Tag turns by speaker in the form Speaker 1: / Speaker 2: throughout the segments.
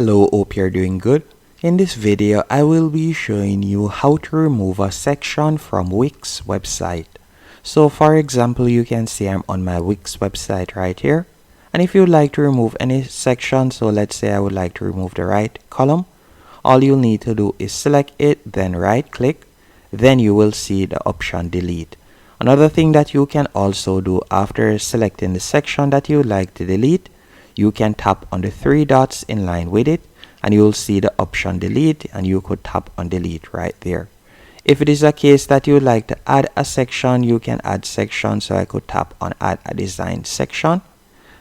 Speaker 1: Hello, hope you're doing good. In this video, I will be showing you how to remove a section from Wix website. So for example, you can see I'm on my Wix website right here. And if you'd like to remove any section, so let's say I would like to remove the right column, all you'll need to do is select it, then right click, then you will see the option delete. Another thing that you can also do after selecting the section that you would like to delete, you can tap on the three dots in line with it and you'll see the option delete, and you could tap on delete right there. If it is a case that you would like to add a section, you can add section, so I could tap on add a design section,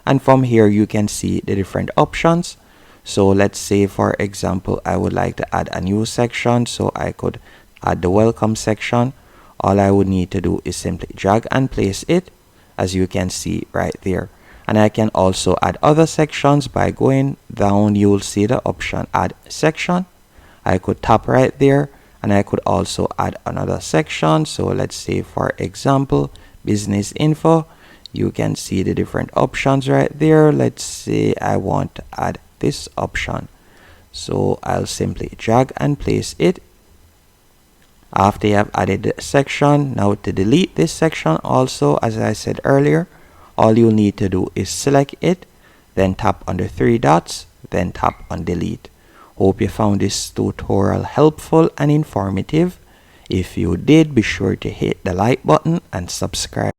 Speaker 1: and from here you can see the different options. So let's say for example I would like to add a new section, so I could add the welcome section. All I would need to do is simply drag and place it, as you can see right there. And I can also add other sections by going down. You will see the option add section. I could tap right there and I could also add another section. So let's say for example business info. You can see the different options right there. Let's say I want to add this option, so I'll simply drag and place it. After you have added the section, now to delete this section also, as I said earlier, all you'll need to do is select it, then tap on the three dots, then tap on delete. Hope you found this tutorial helpful and informative. If you did, be sure to hit the like button and subscribe.